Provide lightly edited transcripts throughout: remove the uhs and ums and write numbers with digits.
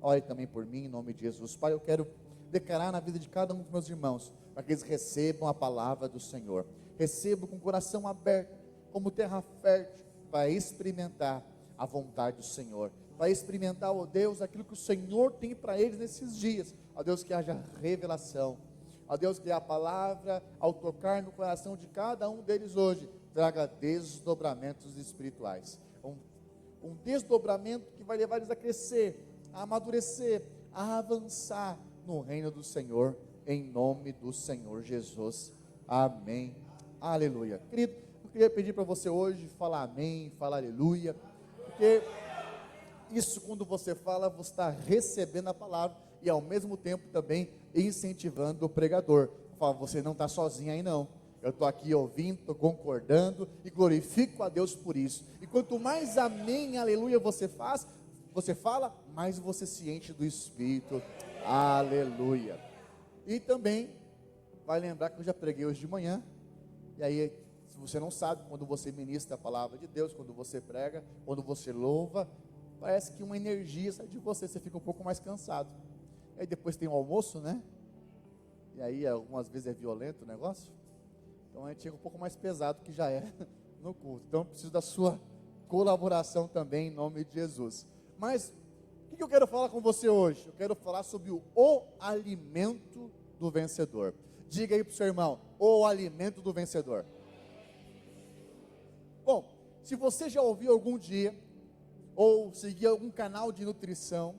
ore também por mim, em nome de Jesus. Pai, eu quero declarar na vida de cada um dos meus irmãos, para que eles recebam a palavra do Senhor, recebam com o coração aberto, como terra fértil, para experimentar a vontade do Senhor, para experimentar, ó Deus, aquilo que o Senhor tem para eles nesses dias. Ó Deus, que haja revelação, ó Deus, que a palavra, ao tocar no coração de cada um deles hoje, traga desdobramentos espirituais, um desdobramento que vai levar eles a crescer, a amadurecer, a avançar no reino do Senhor, em nome do Senhor Jesus, amém, aleluia. Querido, eu queria pedir para você hoje, falar amém, falar aleluia, porque isso, quando você fala, você está recebendo a palavra, e ao mesmo tempo também incentivando o pregador. Fala, você não está sozinho aí não, eu estou aqui ouvindo, estou concordando, e glorifico a Deus por isso. E quanto mais amém, aleluia você fala, mais você se enche do Espírito, aleluia. E também, vai lembrar que eu já preguei hoje de manhã, e aí, se você não sabe, quando você ministra a palavra de Deus, quando você prega, quando você louva, parece que uma energia sai de você, você fica um pouco mais cansado. Aí depois tem o almoço, né? E aí algumas vezes é violento o negócio. Então a gente chega um pouco mais pesado que já é no culto. Então eu preciso da sua colaboração também em nome de Jesus. Mas o que eu quero falar com você hoje? Eu quero falar sobre o alimento do vencedor. Diga aí para o seu irmão, o alimento do vencedor. Bom, se você já ouviu algum dia, ou seguir algum canal de nutrição,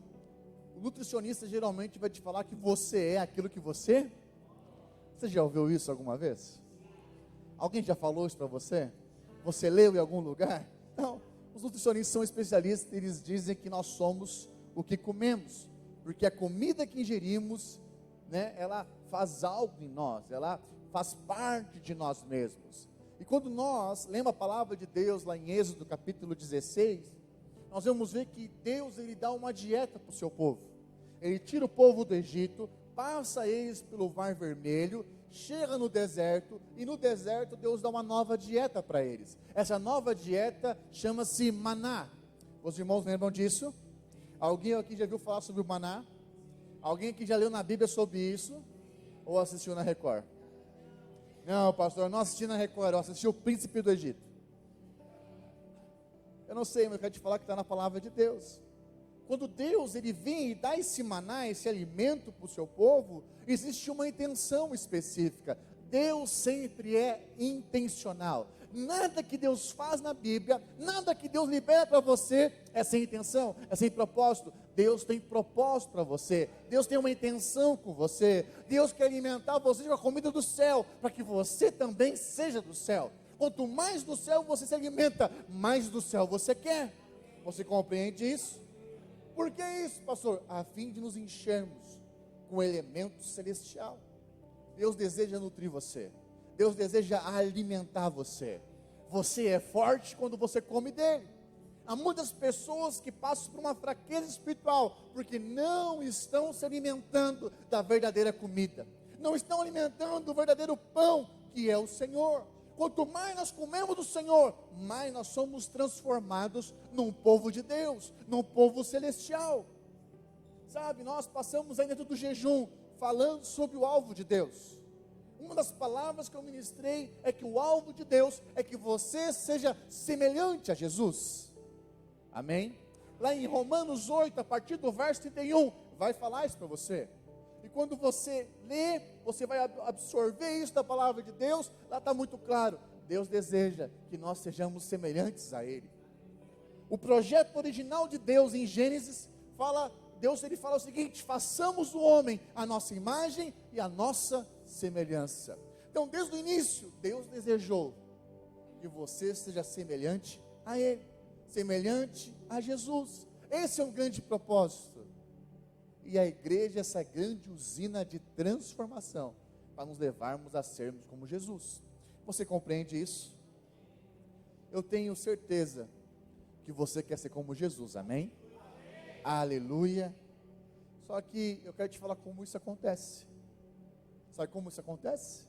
o nutricionista geralmente vai te falar que você é aquilo que você já ouviu isso alguma vez? Alguém já falou isso para você? Você leu em algum lugar? Não, os nutricionistas são especialistas, eles dizem que nós somos o que comemos, porque a comida que ingerimos, né, ela faz algo em nós, ela faz parte de nós mesmos. E quando nós lemos a palavra de Deus lá em Êxodo capítulo 16, nós vamos ver que Deus, ele dá uma dieta para o seu povo. Ele tira o povo do Egito, passa eles pelo Mar Vermelho, chega no deserto, e no deserto Deus dá uma nova dieta para eles. Essa nova dieta chama-se maná. Os irmãos lembram disso? Alguém aqui já viu falar sobre o maná? Alguém aqui já leu na Bíblia sobre isso? Ou assistiu na Record? Não, pastor, eu não assisti na Record, eu assisti o Príncipe do Egito. Eu não sei, mas eu quero te falar que está na palavra de Deus. Quando Deus, ele vem e dá esse maná, esse alimento para o seu povo, existe uma intenção específica. Deus sempre é intencional. Nada que Deus faz na Bíblia, nada que Deus libera para você é sem intenção, é sem propósito. Deus tem propósito para você, Deus tem uma intenção com você, Deus quer alimentar você com a comida do céu, para que você também seja do céu. Quanto mais do céu você se alimenta, mais do céu você quer. Você compreende isso? Por que isso, pastor? A fim de nos enchermos com o elemento celestial. Deus deseja nutrir você, Deus deseja alimentar você. Você é forte quando você come dele. Há muitas pessoas que passam por uma fraqueza espiritual, porque não estão se alimentando da verdadeira comida, não estão alimentando do verdadeiro pão, que é o Senhor. Quanto mais nós comemos do Senhor, mais nós somos transformados num povo de Deus, num povo celestial. Sabe, nós passamos aí dentro do jejum, falando sobre o alvo de Deus. Uma das palavras que eu ministrei é que o alvo de Deus é que você seja semelhante a Jesus. Amém? Lá em Romanos 8, a partir do verso 31, vai falar isso para você. E quando você lê, você vai absorver isso da palavra de Deus. Lá está muito claro, Deus deseja que nós sejamos semelhantes a Ele. O projeto original de Deus em Gênesis, Deus ele fala o seguinte: façamos o homem a nossa imagem e a nossa semelhança. Então desde o início, Deus desejou que você seja semelhante a Ele, semelhante a Jesus. Esse é um grande propósito. E a igreja é essa grande usina de transformação, para nos levarmos a sermos como Jesus. Você compreende isso? Eu tenho certeza que você quer ser como Jesus, amém? Aleluia. Só que eu quero te falar como isso acontece. Sabe como isso acontece?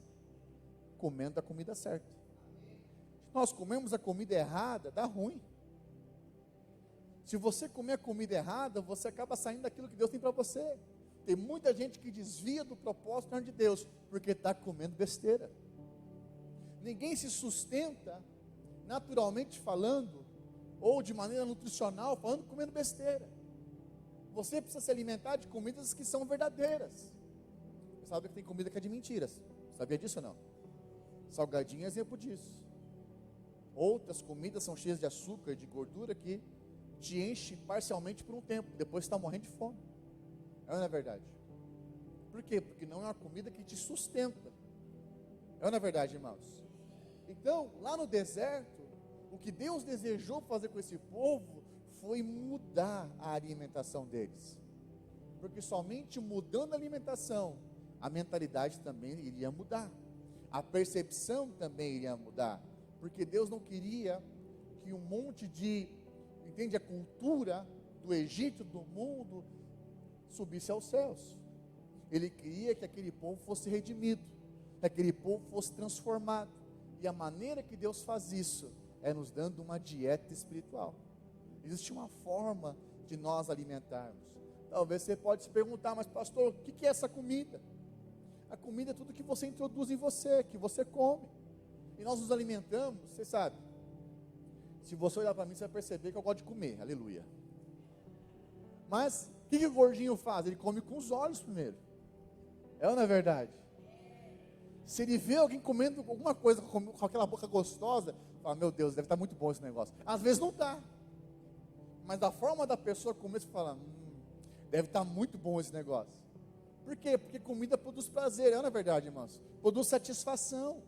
Comendo a comida certa. Se nós comemos a comida errada, dá ruim. Se você comer a comida errada, você acaba saindo daquilo que Deus tem para você. Tem muita gente que desvia do propósito de Deus, porque está comendo besteira. Ninguém se sustenta, naturalmente falando, ou de maneira nutricional falando, comendo besteira. Você precisa se alimentar de comidas que são verdadeiras. Você sabe que tem comida que é de mentiras. Sabia disso ou não? Salgadinho é exemplo disso. Outras comidas são cheias de açúcar, de gordura, que te enche parcialmente por um tempo, depois você está morrendo de fome. Não é verdade? Por quê? Porque não é uma comida que te sustenta. Não é verdade, irmãos? Então, lá no deserto, o que Deus desejou fazer com esse povo foi mudar a alimentação deles. Porque somente mudando a alimentação, a mentalidade também iria mudar. A percepção também iria mudar. Porque Deus não queria que um monte de, entende, a cultura do Egito, do mundo, subisse aos céus. Ele queria que aquele povo fosse redimido, que aquele povo fosse transformado. E a maneira que Deus faz isso é nos dando uma dieta espiritual. Existe uma forma de nós alimentarmos. Talvez você pode se perguntar, mas pastor, o que é essa comida? A comida é tudo que você introduz em você, que você come. E nós nos alimentamos, você sabe. Se você olhar para mim, você vai perceber que eu gosto de comer, aleluia. Mas, o que o gordinho faz? Ele come com os olhos primeiro. É ou não é verdade? Se ele vê alguém comendo alguma coisa com aquela boca gostosa, fala, meu Deus, deve estar muito bom esse negócio. Às vezes não está. Mas da forma da pessoa comer, você fala, deve estar muito bom esse negócio. Por quê? Porque comida produz prazer, não é verdade, irmãos? Produz satisfação.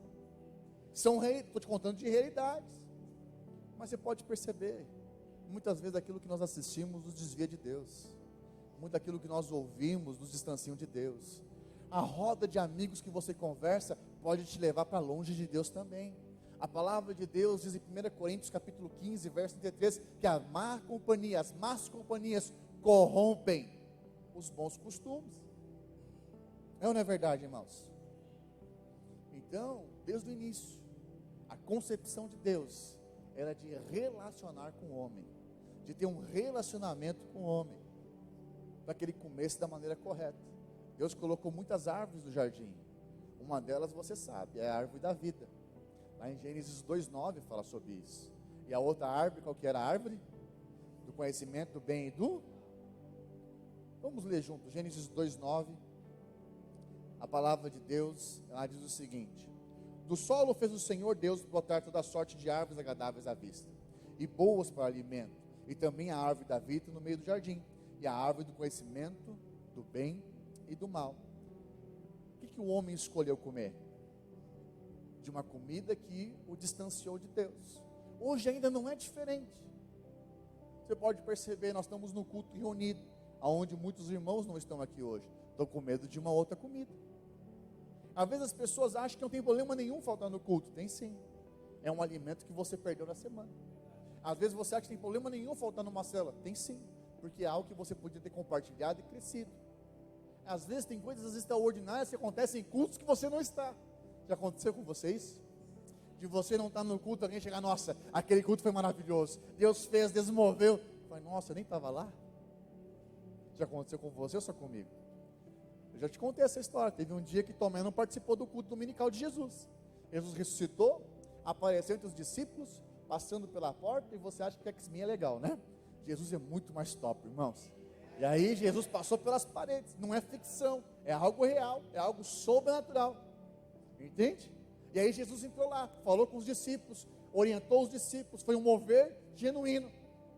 Estou te contando de realidades. Mas você pode perceber, muitas vezes aquilo que nós assistimos nos desvia de Deus. Muito daquilo que nós ouvimos nos distancia de Deus. A roda de amigos que você conversa pode te levar para longe de Deus também. A palavra de Deus diz em 1 Coríntios capítulo 15, verso 33, que as más companhias corrompem os bons costumes. Não é verdade, irmãos? Então, desde o início, a concepção de Deus era de relacionar com o homem, de ter um relacionamento com o homem, para que ele comesse da maneira correta. Deus colocou muitas árvores no jardim. Uma delas você sabe, é a árvore da vida. Lá em Gênesis 2:9 fala sobre isso. E a outra árvore, qual que era a árvore? Do conhecimento do bem e do... Vamos ler junto, Gênesis 2:9. A palavra de Deus, ela diz o seguinte: do solo fez o Senhor Deus brotar toda sorte de árvores agradáveis à vista, e boas para alimento, e também a árvore da vida no meio do jardim, e a árvore do conhecimento do bem e do mal. O que o homem escolheu comer? De uma comida que o distanciou de Deus. Hoje ainda não é diferente. Você pode perceber, nós estamos no culto reunido, onde muitos irmãos não estão aqui hoje, estão com medo de uma outra comida. Às vezes as pessoas acham que não tem problema nenhum faltar no culto. Tem sim. É um alimento que você perdeu na semana. Às vezes você acha que tem problema nenhum faltar numa célula. Tem sim, porque é algo que você podia ter compartilhado e crescido. Às vezes tem coisas extraordinárias que acontecem em cultos que você não está. Já aconteceu com vocês? De você não estar no culto, alguém chegar, nossa, aquele culto foi maravilhoso, Deus fez, Deus moveu. Falei, nossa, eu nem estava lá. Já aconteceu com você ou só comigo? Eu já te contei essa história. Teve um dia que Tomé não participou do culto dominical de Jesus. Jesus ressuscitou, apareceu entre os discípulos, passando pela porta, e você acha que o X-Men é legal, né? Jesus é muito mais top, irmãos. E aí Jesus passou pelas paredes, não é ficção, é algo real, é algo sobrenatural. Entende? E aí Jesus entrou lá, falou com os discípulos, orientou os discípulos, foi um mover genuíno.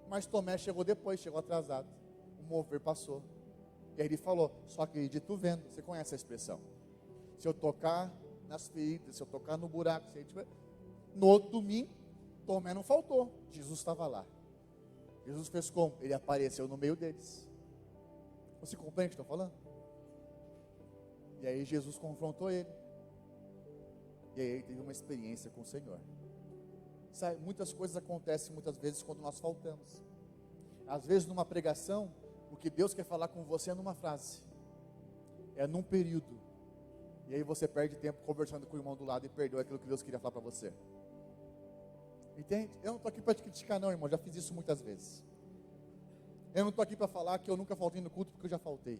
Mas Tomé chegou depois, chegou atrasado. O mover passou. E aí ele falou, só acredito vendo. Você conhece a expressão? Se eu tocar nas feridas, se eu tocar no buraco, se tiver... No outro domingo, Tomé não faltou, Jesus estava lá. Jesus fez como? Ele apareceu no meio deles. Você compreende o que eu estou falando? E aí Jesus confrontou ele. E aí ele teve uma experiência com o Senhor. Sabe, muitas coisas acontecem muitas vezes quando nós faltamos. Às vezes numa pregação, o que Deus quer falar com você é numa frase, é num período. E aí você perde tempo conversando com o irmão do lado e perdeu aquilo que Deus queria falar para você. Entende? Eu não estou aqui para te criticar não, irmão, já fiz isso muitas vezes. Eu não estou aqui para falar que eu nunca faltei no culto, porque eu já faltei.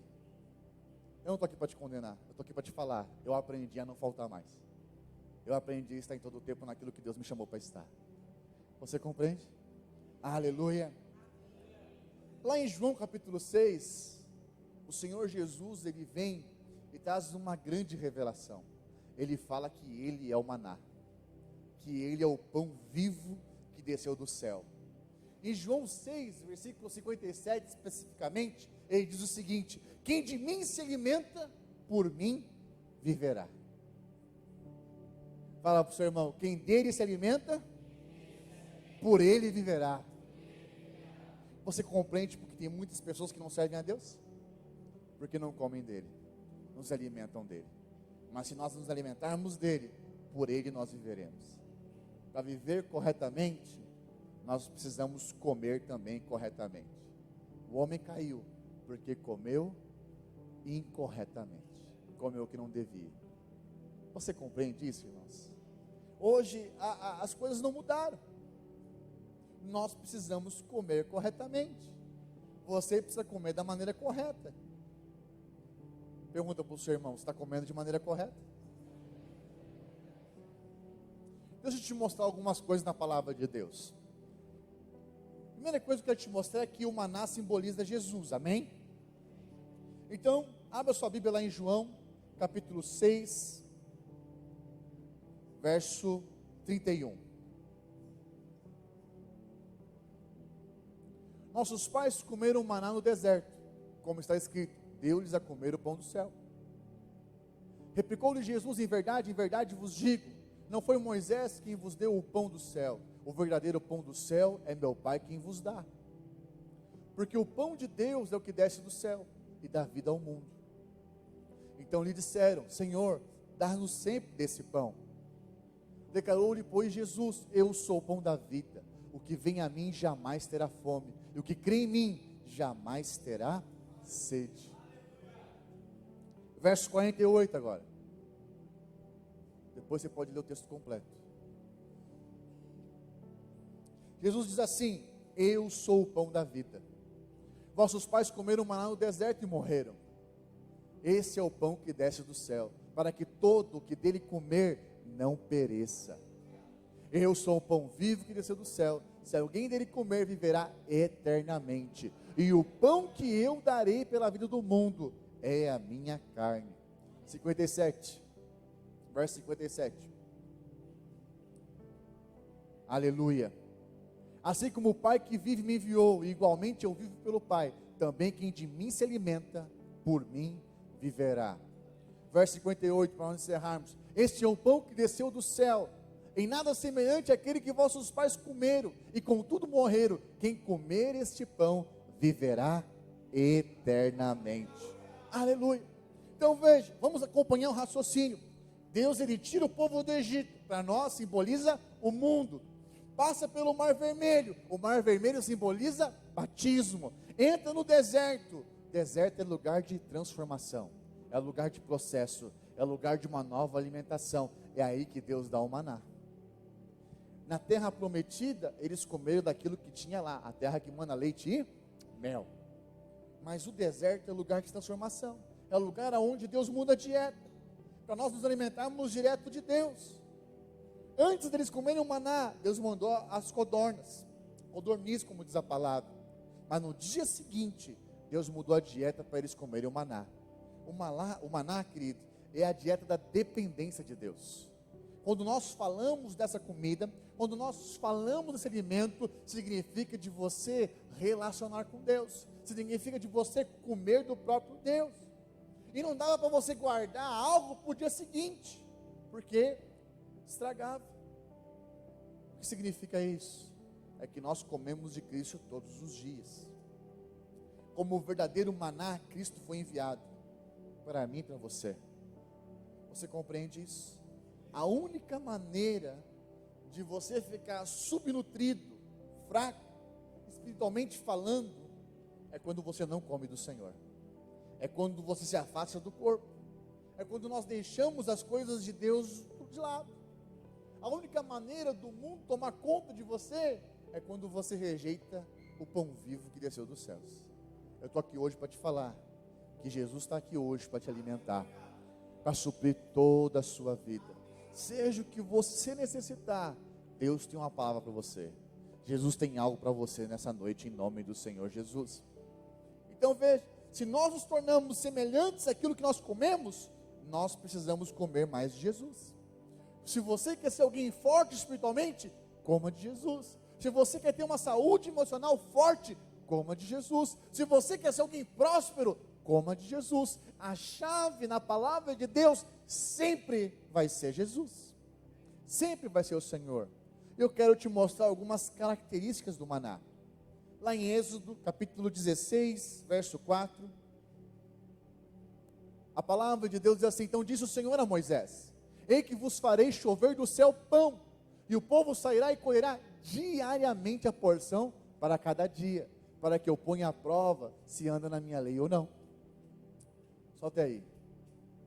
Eu não estou aqui para te condenar, eu estou aqui para te falar, eu aprendi a não faltar mais. Eu aprendi a estar em todo o tempo naquilo que Deus me chamou para estar. Você compreende? Aleluia. Lá em João capítulo 6, o Senhor Jesus, ele vem e traz uma grande revelação. Ele fala que ele é o maná, que ele é o pão vivo que desceu do céu. Em João 6, versículo 57 especificamente, ele diz o seguinte: quem de mim se alimenta, por mim viverá. Fala para o seu irmão, quem dele se alimenta, por ele viverá. Você compreende porque tem muitas pessoas que não servem a Deus? Porque não comem dele, não se alimentam dele. Mas se nós nos alimentarmos dele, por ele nós viveremos. Para viver corretamente, nós precisamos comer também corretamente. O homem caiu porque comeu incorretamente, comeu o que não devia. Você compreende isso, irmãos? Hoje as coisas não mudaram. Nós precisamos comer corretamente. Você precisa comer da maneira correta. Pergunta para o seu irmão, você está comendo de maneira correta? Deixa eu te mostrar algumas coisas na palavra de Deus. A primeira coisa que eu quero te mostrar é que o maná simboliza Jesus, amém? Então, abra sua Bíblia lá em João, capítulo 6, verso 31. Nossos pais comeram maná no deserto, como está escrito, deu-lhes a comer o pão do céu. Replicou-lhe Jesus, em verdade vos digo, não foi Moisés quem vos deu o pão do céu, o verdadeiro pão do céu é meu Pai quem vos dá. Porque o pão de Deus é o que desce do céu e dá vida ao mundo. Então lhe disseram, Senhor, dá-nos sempre desse pão. Declarou-lhe, pois, Jesus, eu sou o pão da vida, o que vem a mim jamais terá fome, e o que crê em mim jamais terá sede. Verso 48 agora. Depois você pode ler o texto completo. Jesus diz assim, eu sou o pão da vida. Vossos pais comeram maná no deserto e morreram. Esse é o pão que desce do céu, para que todo o que dele comer não pereça. Eu sou o pão vivo que desceu do céu. Se alguém dele comer, viverá eternamente. E o pão que eu darei pela vida do mundo é a minha carne. 57, verso 57. Aleluia. Assim como o Pai que vive me enviou, e igualmente eu vivo pelo Pai, também quem de mim se alimenta, por mim viverá. Verso 58, para nós encerrarmos. Este é o pão que desceu do céu, em nada semelhante àquele que vossos pais comeram, e contudo morreram. Quem comer este pão, viverá eternamente. Aleluia. Então veja, vamos acompanhar o raciocínio. Deus, ele tira o povo do Egito, para nós simboliza o mundo. Passa pelo Mar Vermelho, o Mar Vermelho simboliza batismo. Entra no deserto, deserto é lugar de transformação, é lugar de processo, é lugar de uma nova alimentação. É aí que Deus dá o maná. Na terra prometida, eles comeram daquilo que tinha lá, a terra que mana leite e mel. Mas o deserto é lugar de transformação, é o lugar onde Deus muda a dieta, para nós nos alimentarmos direto de Deus. Antes deles comerem o maná, Deus mandou as codornas, codorniz, como diz a palavra. Mas no dia seguinte, Deus mudou a dieta para eles comerem o maná. O maná, querido, é a dieta da dependência de Deus. Quando nós falamos dessa comida, quando nós falamos desse alimento, significa de você relacionar com Deus, significa de você comer do próprio Deus. E não dava para você guardar algo para o dia seguinte, porque estragava. O que significa isso? É que nós comemos de Cristo todos os dias. Como o verdadeiro maná, Cristo foi enviado para mim e para você. Você compreende isso? A única maneira de você ficar subnutrido, fraco, espiritualmente falando, é quando você não come do Senhor. É quando você se afasta do corpo. É quando nós deixamos as coisas de Deus de lado. A única maneira do mundo tomar conta de você é quando você rejeita o pão vivo que desceu dos céus. Eu estou aqui hoje para te falar que Jesus está aqui hoje para te alimentar, para suprir toda a sua vida. Seja o que você necessitar, Deus tem uma palavra para você. Jesus tem algo para você nessa noite, em nome do Senhor Jesus. Então veja, se nós nos tornamos semelhantes àquilo que nós comemos, nós precisamos comer mais de Jesus. Se você quer ser alguém forte espiritualmente, coma de Jesus. Se você quer ter uma saúde emocional forte, coma de Jesus. Se você quer ser alguém próspero, coma de Jesus. A chave na palavra de Deus sempre vai ser Jesus. Sempre vai ser o Senhor. Eu quero te mostrar algumas características do maná. Lá em Êxodo, capítulo 16, verso 4. A palavra de Deus diz assim: então disse o Senhor a Moisés: eis que vos farei chover do céu pão, e o povo sairá e colherá diariamente a porção para cada dia, para que eu ponha à prova se anda na minha lei ou não. Solte aí.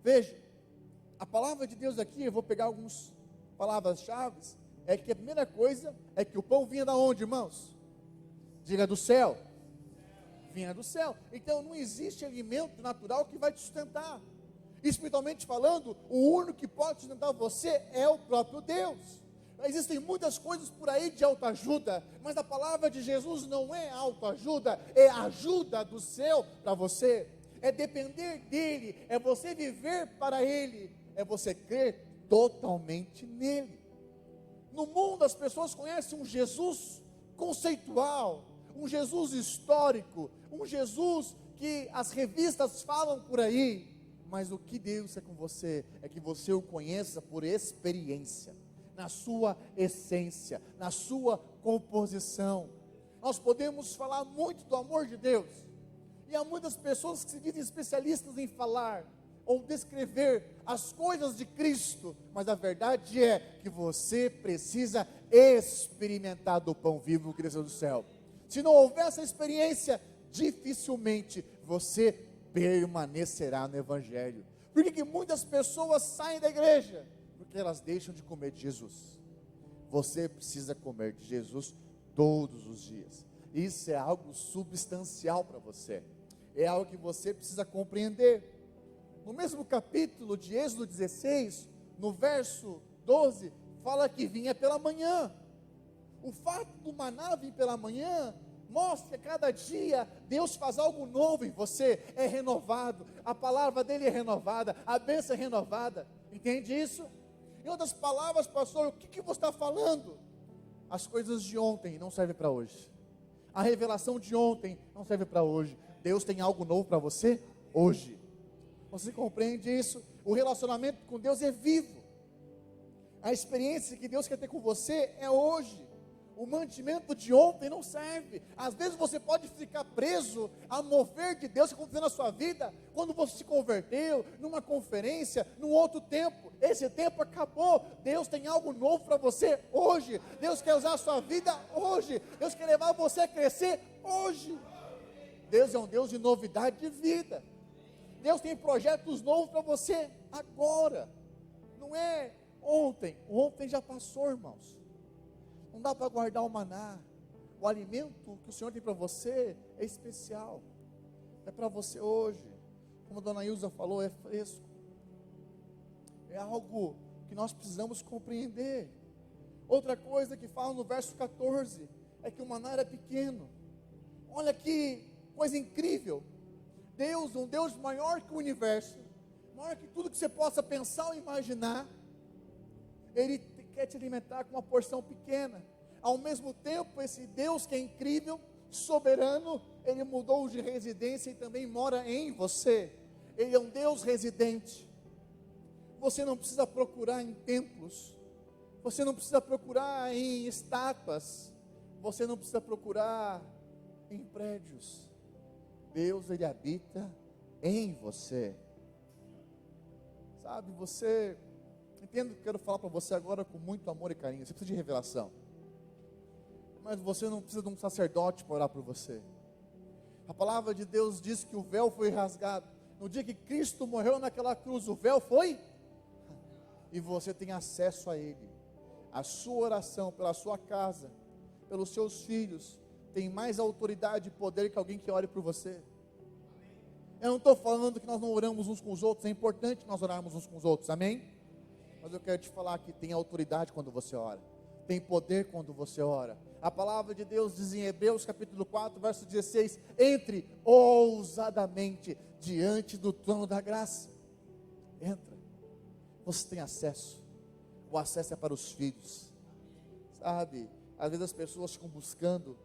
Veja, a palavra de Deus aqui, eu vou pegar algumas palavras-chave, é que a primeira coisa é que o pão vinha da onde, irmãos? Diga: do céu. Vinha do céu. Então não existe alimento natural que vai te sustentar. Espiritualmente falando, o único que pode sustentar você é o próprio Deus. Existem muitas coisas por aí de autoajuda, mas a palavra de Jesus não é autoajuda, é ajuda do céu para você. É depender dele, é você viver para ele, é você crer totalmente nele. No mundo as pessoas conhecem um Jesus conceitual, um Jesus histórico, um Jesus que as revistas falam por aí, mas o que Deus quer com você é que você o conheça por experiência, na sua essência, na sua composição. Nós podemos falar muito do amor de Deus, e há muitas pessoas que se dizem especialistas em falar ou descrever as coisas de Cristo, mas a verdade é que você precisa experimentar do pão vivo que desceu do céu. Se não houver essa experiência, dificilmente você permanecerá no Evangelho. Por que muitas pessoas saem da igreja? Porque elas deixam de comer de Jesus. Você precisa comer de Jesus todos os dias. Isso é algo substancial para você. É algo que você precisa compreender. No mesmo capítulo de Êxodo 16, no verso 12, fala que vinha pela manhã. O fato do maná vir pela manhã mostra que a cada dia Deus faz algo novo em você, é renovado, a palavra dele é renovada, a bênção é renovada. Entende isso? Em outras palavras, pastor, o que você está falando? As coisas de ontem não servem para hoje. A revelação de ontem não serve para hoje. Deus tem algo novo para você hoje. Você compreende isso? O relacionamento com Deus é vivo. A experiência que Deus quer ter com você é hoje. O mantimento de ontem não serve. Às vezes você pode ficar preso a mover de Deus que aconteceu na sua vida, quando você se converteu, numa conferência, num outro tempo. Esse tempo acabou. Deus tem algo novo para você hoje. Deus quer usar a sua vida hoje. Deus quer levar você a crescer hoje. Deus é um Deus de novidade de vida. Deus tem projetos novos para você agora. Não é ontem. Ontem já passou, irmãos. Não dá para guardar o maná. O alimento que o Senhor tem para você é especial. É para você hoje. Como a dona Ilza falou, é fresco. É algo que nós precisamos compreender. Outra coisa que fala no verso 14 é que o maná era pequeno. Olha que coisa incrível. Deus, um Deus maior que o universo, maior que tudo que você possa pensar ou imaginar, Ele quer te alimentar com uma porção pequena. Ao mesmo tempo, esse Deus que é incrível, soberano, Ele mudou de residência e também mora em você. Ele é um Deus residente. Você não precisa procurar em templos, você não precisa procurar em estátuas, você não precisa procurar em prédios. Deus, Ele habita em você. Sabe, você, entendo que eu quero falar para você agora com muito amor e carinho. Você precisa de revelação. Mas você não precisa de um sacerdote para orar por você. A palavra de Deus diz que o véu foi rasgado. No dia que Cristo morreu naquela cruz, o véu foi, e você tem acesso a Ele. A sua oração pela sua casa, pelos seus filhos, tem mais autoridade e poder que alguém que ore por você. Eu não estou falando que nós não oramos uns com os outros, é importante nós orarmos uns com os outros, amém? Mas eu quero te falar que tem autoridade quando você ora, tem poder quando você ora. A palavra de Deus diz em Hebreus capítulo 4, verso 16, entre ousadamente diante do trono da graça. Entra, você tem acesso, o acesso é para os filhos, sabe? Às vezes as pessoas ficam buscando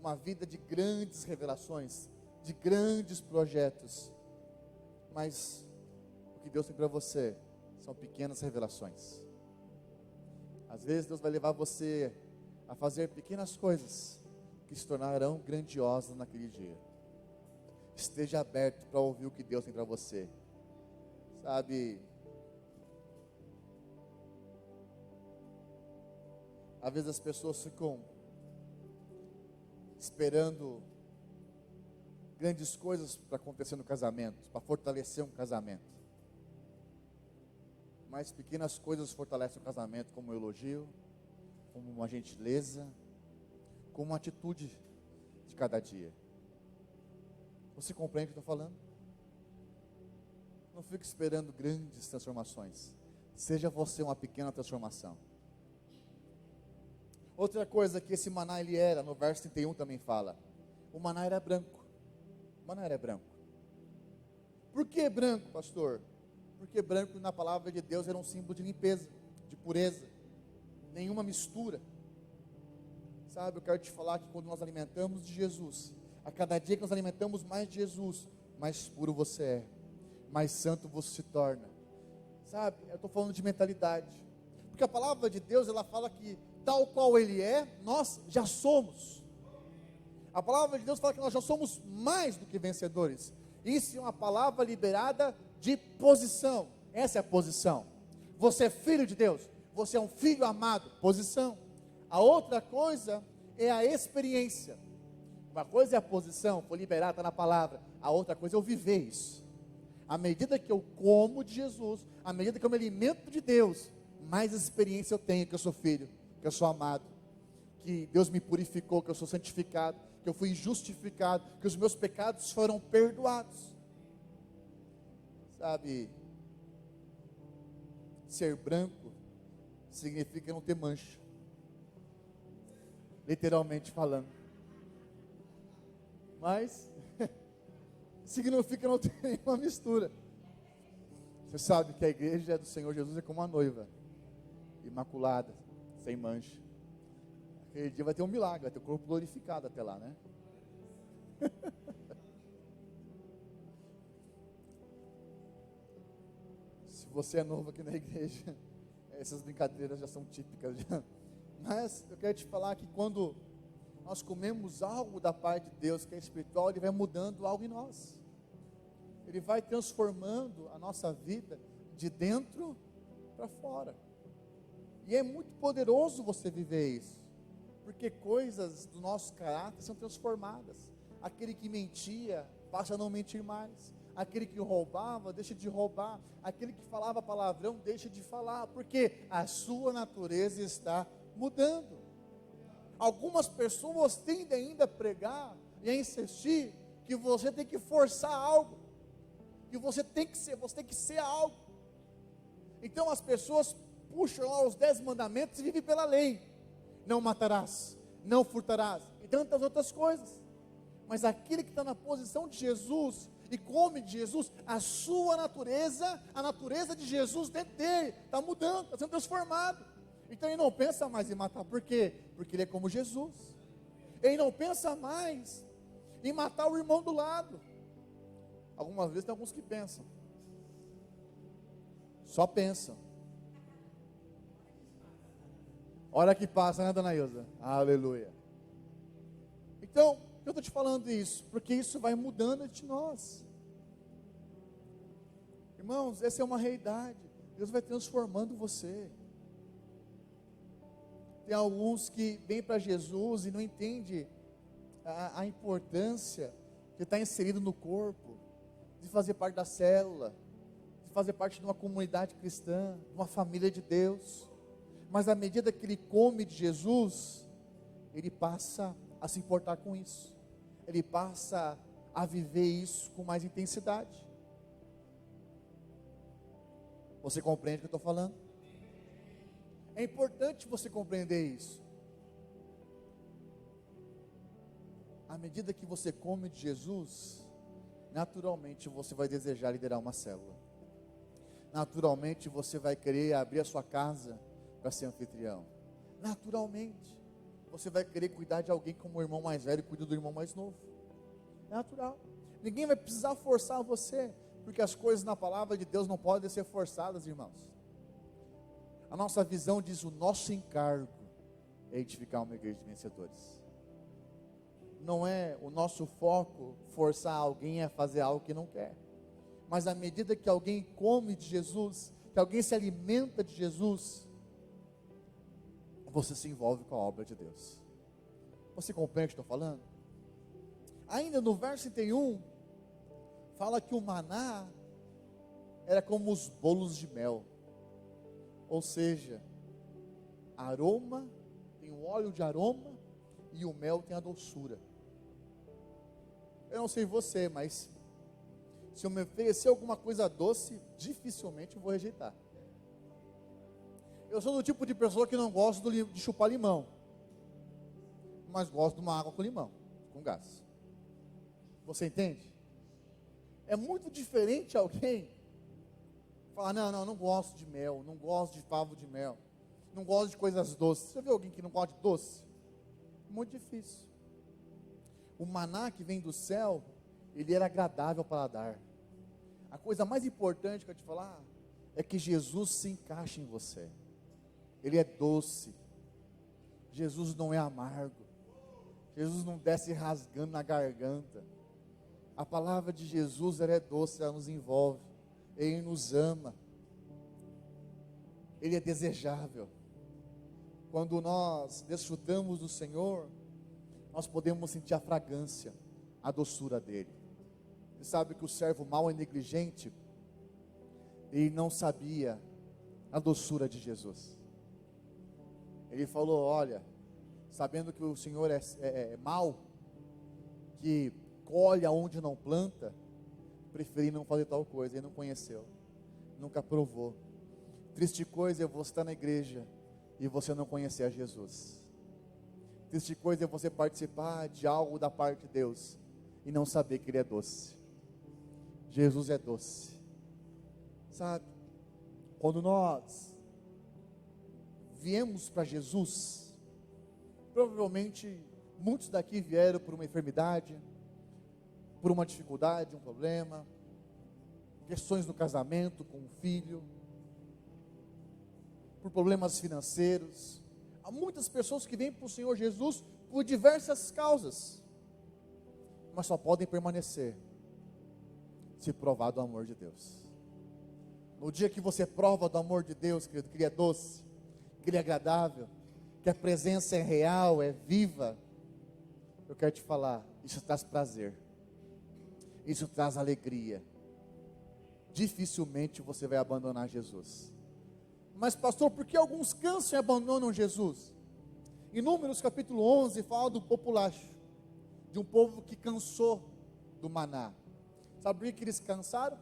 uma vida de grandes revelações, de grandes projetos, mas o que Deus tem para você são pequenas revelações. Às vezes Deus vai levar você a fazer pequenas coisas que se tornarão grandiosas naquele dia. Esteja aberto para ouvir o que Deus tem para você, sabe? Às vezes as pessoas ficam esperando grandes coisas para acontecer no casamento, para fortalecer um casamento. Mas pequenas coisas fortalecem o casamento, como um elogio, como uma gentileza, como uma atitude de cada dia. Você compreende o que eu estou falando? Não fique esperando grandes transformações. Seja você uma pequena transformação. Outra coisa que esse maná ele era, no verso 31 também fala, o maná era branco. O maná era branco. Por que branco, pastor? Porque branco na palavra de Deus era um símbolo de limpeza, de pureza, nenhuma mistura. Sabe, eu quero te falar que quando nós alimentamos de Jesus, a cada dia que nós alimentamos mais de Jesus, mais puro você é, mais santo você se torna. Sabe, eu estou falando de mentalidade, porque a palavra de Deus, ela fala que tal qual Ele é, nós já somos. A palavra de Deus fala que nós já somos mais do que vencedores. Isso é uma palavra liberada de posição. Essa é a posição. Você é filho de Deus, você é um filho amado, posição. A outra coisa é a experiência. Uma coisa é a posição, foi liberada, está na palavra. A outra coisa é eu viver isso. À medida que eu como de Jesus, à medida que eu me alimento de Deus, mais experiência eu tenho que eu sou filho, que eu sou amado, que Deus me purificou, que eu sou santificado, que eu fui justificado, que os meus pecados foram perdoados. Sabe, ser branco significa não ter mancha, literalmente falando, mas significa não ter nenhuma mistura. Você sabe que a igreja do Senhor Jesus é como uma noiva, imaculada, sem mancha. Aquele dia vai ter um milagre, vai ter o corpo glorificado até lá, né? Se você é novo aqui na igreja, essas brincadeiras já são típicas já. Mas eu quero te falar que quando nós comemos algo da parte de Deus que é espiritual, Ele vai mudando algo em nós. Ele vai transformando a nossa vida de dentro para fora. E é muito poderoso você viver isso, porque coisas do nosso caráter são transformadas. Aquele que mentia passa a não mentir mais. Aquele que roubava deixa de roubar. Aquele que falava palavrão deixa de falar, porque a sua natureza está mudando. Algumas pessoas tendem ainda a pregar e a insistir que você tem que forçar algo, que você tem que ser algo. Então as pessoas puxam lá os 10 mandamentos e vivem pela lei. Não matarás, não furtarás, e tantas outras coisas. Mas aquele que está na posição de Jesus e come de Jesus, a sua natureza, a natureza de Jesus dentro dele, está mudando, está sendo transformado. Então ele não pensa mais em matar, por quê? Porque ele é como Jesus. Ele não pensa mais em matar o irmão do lado. Algumas vezes tem alguns que pensam, só pensam. Hora que passa, né, dona Ilza? Aleluia. Então, eu estou te falando isso, porque isso vai mudando de nós. Irmãos, essa é uma realidade. Deus vai transformando você. Tem alguns que vêm para Jesus e não entendem a importância de estar inserido no corpo, de fazer parte da célula, de fazer parte de uma comunidade cristã, de uma família de Deus. Mas à medida que ele come de Jesus, ele passa a se importar com isso. Ele passa a viver isso com mais intensidade. Você compreende o que eu estou falando? É importante você compreender isso. À medida que você come de Jesus, naturalmente você vai desejar liderar uma célula. Naturalmente você vai querer abrir a sua casa para ser anfitrião. Naturalmente você vai querer cuidar de alguém como o irmão mais velho cuida do irmão mais novo. É natural. Ninguém vai precisar forçar você, porque as coisas na palavra de Deus não podem ser forçadas, irmãos. A nossa visão diz: o nosso encargo é edificar uma igreja de vencedores. Não é o nosso foco forçar alguém a fazer algo que não quer. Mas à medida que alguém come de Jesus, que alguém se alimenta de Jesus, você se envolve com a obra de Deus. Você compreende o que estou falando? Ainda no verso 31, fala que o maná era como os bolos de mel. Ou seja, aroma, tem o óleo de aroma e o mel tem a doçura. Eu não sei você, mas se eu me oferecer alguma coisa doce, dificilmente eu vou rejeitar. Eu sou do tipo de pessoa que não gosto de chupar limão, mas gosto de uma água com limão, com gás. Você entende? É muito diferente alguém falar: não gosto de mel, não gosto de favo de mel, não gosto de coisas doces. Você viu alguém que não gosta de doce? Muito difícil. O maná que vem do céu, ele era agradável ao paladar. A coisa mais importante que eu te falar é que Jesus se encaixa em você. Ele é doce. Jesus não é amargo. Jesus não desce rasgando na garganta. A palavra de Jesus, ela é doce, ela nos envolve. Ele nos ama. Ele é desejável. Quando nós desfrutamos do Senhor, nós podemos sentir a fragrância, a doçura dele. Você sabe que o servo mau e negligente, ele não sabia a doçura de Jesus. Ele falou: olha, sabendo que o Senhor é mau, que colhe aonde não planta, preferi não fazer tal coisa. Ele não conheceu, nunca provou. Triste coisa é você estar na igreja e você não conhecer a Jesus. Triste coisa é você participar de algo da parte de Deus e não saber que Ele é doce. Jesus é doce. Sabe, quando nós viemos para Jesus, provavelmente muitos daqui vieram por uma enfermidade, por uma dificuldade, um problema, questões no casamento, com o filho, por problemas financeiros. Há muitas pessoas que vêm para o Senhor Jesus por diversas causas, mas só podem permanecer se provar do amor de Deus. No dia que você prova do amor de Deus, querido, que Ele é doce, que Ele é agradável, que a presença é real, é viva, eu quero te falar, isso traz prazer, isso traz alegria. Dificilmente você vai abandonar Jesus. Mas pastor, por que alguns cansam e abandonam Jesus? Em Números capítulo 11 fala do populacho, de um povo que cansou do maná. Sabe por que eles cansaram?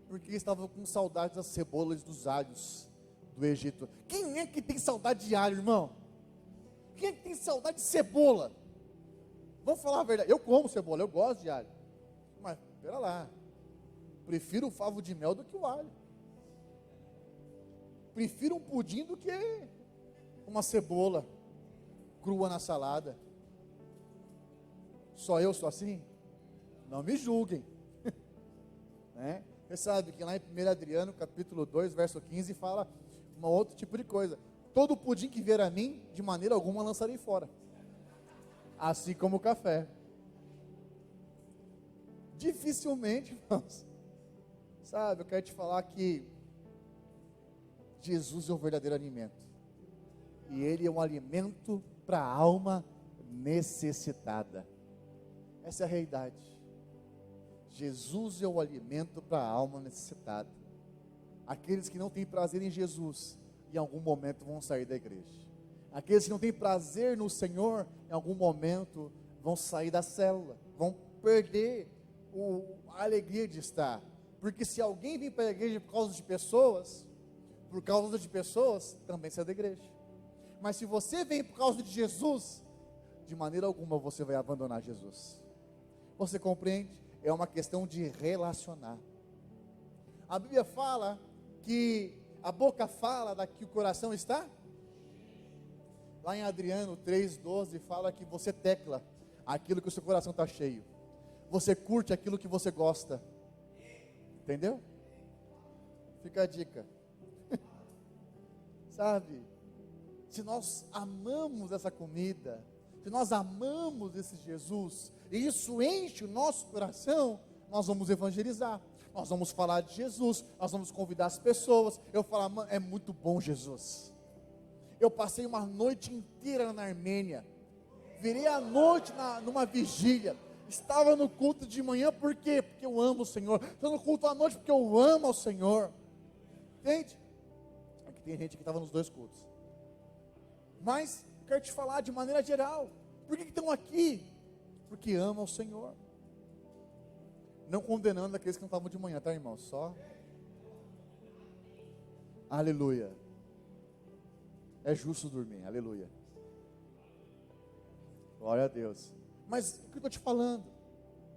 Porque eles estavam com saudade das cebolas e dos alhos do Egito. Quem é que tem saudade de alho, irmão? Quem é que tem saudade de cebola? Vamos falar a verdade, eu como cebola, eu gosto de alho. Mas, espera lá, prefiro o favo de mel do que o alho. Prefiro um pudim do que uma cebola crua na salada. Só eu sou assim? Não me julguem. Né? Você sabe que lá em 1 Adriano, capítulo 2, verso 15, fala um outro tipo de coisa. Todo pudim que vier a mim, de maneira alguma lançarei fora. Assim como o café. Dificilmente, irmãos. Sabe, eu quero te falar que Jesus é o verdadeiro alimento. E Ele é um alimento para a alma necessitada. Essa é a realidade. Jesus é o alimento para a alma necessitada. Aqueles que não têm prazer em Jesus, em algum momento vão sair da igreja. Aqueles que não têm prazer no Senhor, em algum momento vão sair da célula, vão perder a alegria de estar. Porque se alguém vem para a igreja por causa de pessoas, também sai da igreja. Mas se você vem por causa de Jesus, de maneira alguma você vai abandonar Jesus. Você compreende? É uma questão de relacionar. A Bíblia fala que a boca fala da que o coração está. Lá em Adriano 3,12 fala que você tecla aquilo que o seu coração está cheio. Você curte aquilo que você gosta. Entendeu? Fica a dica. Sabe? Se nós amamos essa comida, se nós amamos esse Jesus, e isso enche o nosso coração, nós vamos evangelizar, nós vamos falar de Jesus, nós vamos convidar as pessoas. Eu falo, é muito bom Jesus. Eu passei uma noite inteira na Armênia, virei a noite numa vigília, estava no culto de manhã, por quê? Porque eu amo o Senhor. Estou no culto à noite porque eu amo ao Senhor. Entende? Aqui tem gente que estava nos dois cultos. Mas, eu quero te falar de maneira geral. Por que estão aqui? Porque amam o Senhor. Não condenando aqueles que não estavam de manhã, tá, irmão? Só. Aleluia. É justo dormir, aleluia. Glória a Deus. Mas o que eu estou te falando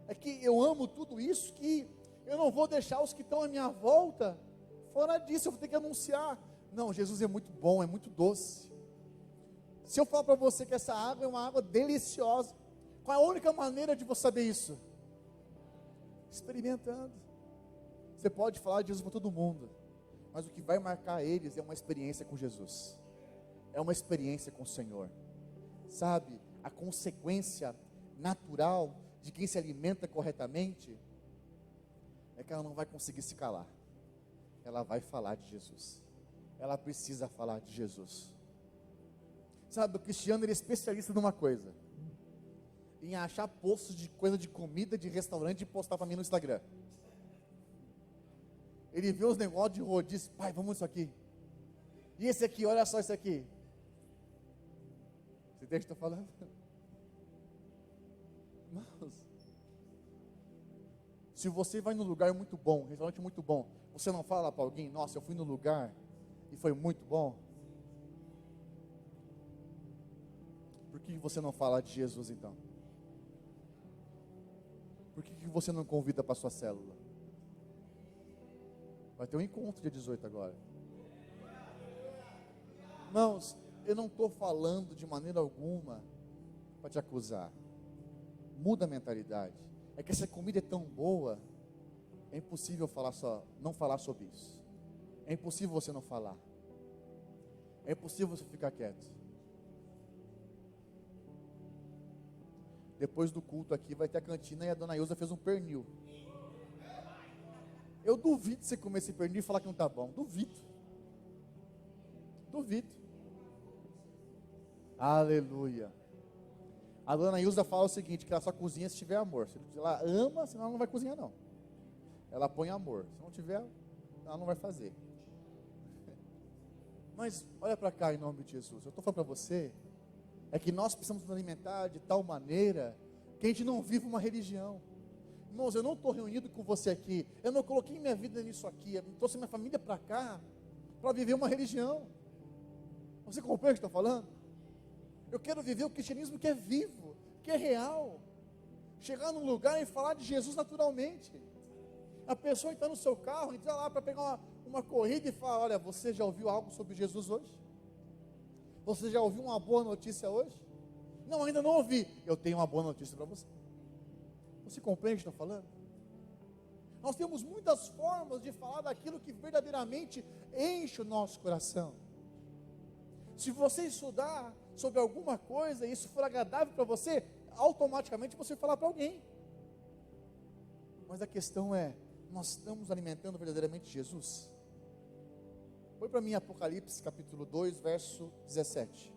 é que eu amo tudo isso, que eu não vou deixar os que estão à minha volta fora disso. Eu vou ter que anunciar. Não, Jesus é muito bom, é muito doce. Se eu falar para você que essa água é uma água deliciosa, qual é a única maneira de você saber isso? Experimentando. Você pode falar de Jesus para todo mundo, mas o que vai marcar eles é uma experiência com Jesus, é uma experiência com o Senhor. Sabe, a consequência natural de quem se alimenta corretamente é que ela não vai conseguir se calar. Ela vai falar de Jesus. Ela precisa falar de Jesus. Sabe, o cristiano ele é especialista numa coisa: em achar posts de coisa de comida, de restaurante e postar para mim no Instagram. Ele vê os negócios de rodízio, pai, vamos isso aqui. E esse aqui, olha só esse aqui. Você entende o que eu estou falando? Irmãos, se você vai num lugar muito bom, um restaurante muito bom, você não fala para alguém, nossa, eu fui no lugar e foi muito bom? Por que você não fala de Jesus então? Por que você não convida para a sua célula? Vai ter um encontro dia 18 agora. Irmãos, eu não estou falando de maneira alguma para te acusar. Muda a mentalidade. É que essa comida é tão boa, é impossível não falar sobre isso. É impossível você não falar. É impossível você ficar quieto. Depois do culto aqui vai ter a cantina e a dona Ilza fez um pernil. Eu duvido você comer esse pernil e falar que não está bom. Duvido. Aleluia. A dona Ilza fala o seguinte, que ela só cozinha se tiver amor. Se ela ama, senão ela não vai cozinhar não. Ela põe amor. Se não tiver, ela não vai fazer. Mas olha para cá em nome de Jesus. Eu estou falando para você, é que nós precisamos nos alimentar de tal maneira que a gente não vive uma religião. Irmãos, eu não estou reunido com você aqui, eu não coloquei minha vida nisso aqui, eu trouxe minha família para cá, para viver uma religião. Você compreende o que eu estou falando? Eu quero viver o cristianismo que é vivo, que é real. Chegar num lugar e falar de Jesus naturalmente. A pessoa está no seu carro, entra lá para pegar uma corrida e fala, olha, você já ouviu algo sobre Jesus hoje? Você já ouviu uma boa notícia hoje? Não, ainda não ouvi. Eu tenho uma boa notícia para você. Você compreende o que eu estou falando? Nós temos muitas formas de falar daquilo que verdadeiramente enche o nosso coração. Se você estudar sobre alguma coisa e isso for agradável para você, automaticamente você vai falar para alguém. Mas a questão é, nós estamos alimentando verdadeiramente Jesus? Põe para mim Apocalipse capítulo 2, verso 17.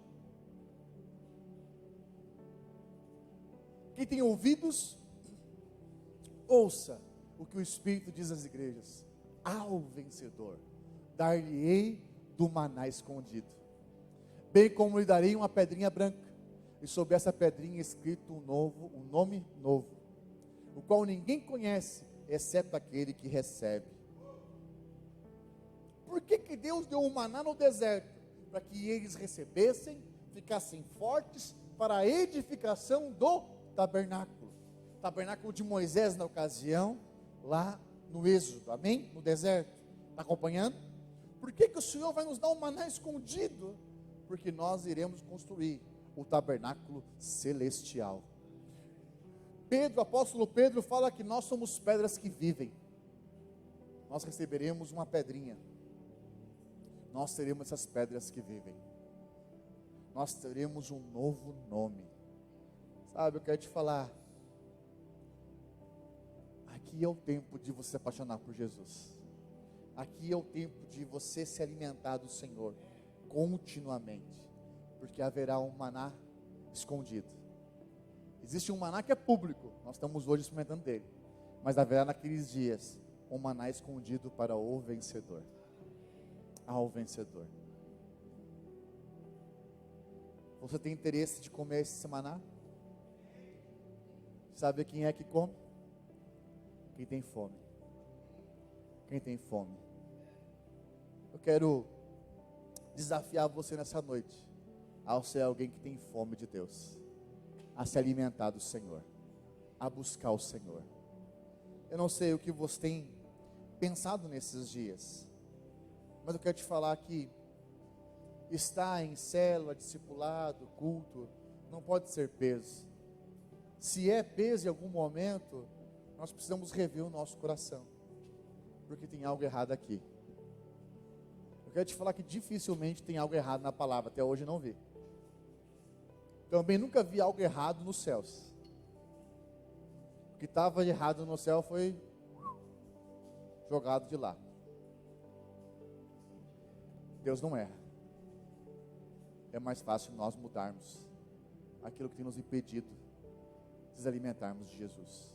Quem tem ouvidos, ouça o que o Espírito diz às igrejas. Ao vencedor, dar-lhe-ei do maná escondido. bem como lhe darei uma pedrinha branca, e sobre essa pedrinha escrito um nome novo, o qual ninguém conhece, exceto aquele que recebe. Por que Deus deu o maná no deserto? Para que eles recebessem, ficassem fortes para a edificação do tabernáculo. Tabernáculo de Moisés na ocasião, lá no Êxodo, amém? No deserto. Está acompanhando? Por que o Senhor vai nos dar um maná escondido? Porque nós iremos construir o tabernáculo celestial. Pedro, o apóstolo Pedro fala que nós somos pedras que vivem. Nós receberemos uma pedrinha. Nós teremos essas pedras que vivem. Nós teremos um novo nome. Sabe, eu quero te falar. Aqui é o tempo de você se apaixonar por Jesus. Aqui é o tempo de você se alimentar do Senhor continuamente. Porque haverá um maná escondido. Existe um maná que é público. Nós estamos hoje experimentando dele. Mas haverá naqueles dias um maná escondido para o vencedor. Ao vencedor. Você tem interesse de comer esse maná? Sabe quem é que come? Quem tem fome. Quem tem fome. Eu quero desafiar você nessa noite, ao ser alguém que tem fome de Deus, a se alimentar do Senhor, a buscar o Senhor. Eu não sei o que você tem pensado nesses dias, mas eu quero te falar que estar em célula, discipulado, culto, não pode ser peso. Se é peso em algum momento, nós precisamos rever o nosso coração, porque tem algo errado aqui. Eu quero te falar que dificilmente tem algo errado na palavra, até hoje não vi. Também nunca vi algo errado nos céus. O que estava errado no céu foi jogado de lá. Deus não erra. É mais fácil nós mudarmos aquilo que tem nos impedido de nos alimentarmos de Jesus.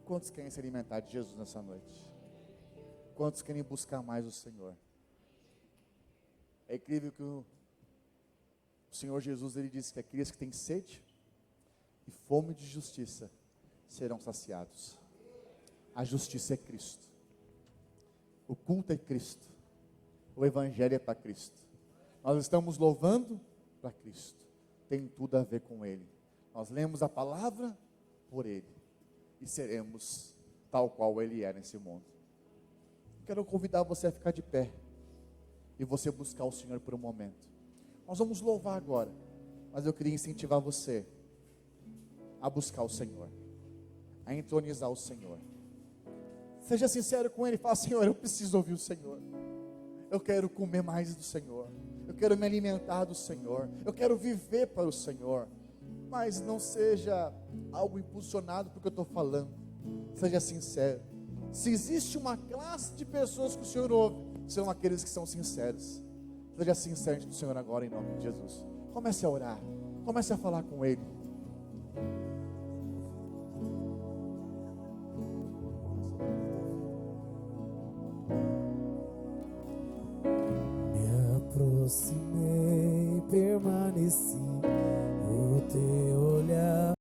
Quantos querem se alimentar de Jesus nessa noite? Quantos querem buscar mais o Senhor? É incrível que o Senhor Jesus, ele disse que aqueles que têm sede e fome de justiça serão saciados. A justiça é Cristo. O culto é Cristo. O Evangelho é para Cristo. Nós estamos louvando para Cristo. Tem tudo a ver com Ele. Nós lemos a palavra por Ele. E seremos tal qual Ele é nesse mundo. Quero convidar você a ficar de pé. E você buscar o Senhor por um momento. Nós vamos louvar agora. Mas eu queria incentivar você a buscar o Senhor. A entronizar o Senhor. Seja sincero com Ele. Fala: Senhor, eu preciso ouvir o Senhor. Eu quero comer mais do Senhor. Eu quero me alimentar do Senhor. Eu quero viver para o Senhor. Mas não seja algo impulsionado porque eu estou falando. Seja sincero. Se existe uma classe de pessoas que o Senhor ouve, são aqueles que são sinceros. Seja sincero diante do Senhor agora, em nome de Jesus. Comece a orar. Comece a falar com Ele. Aproximei, permaneci, o teu olhar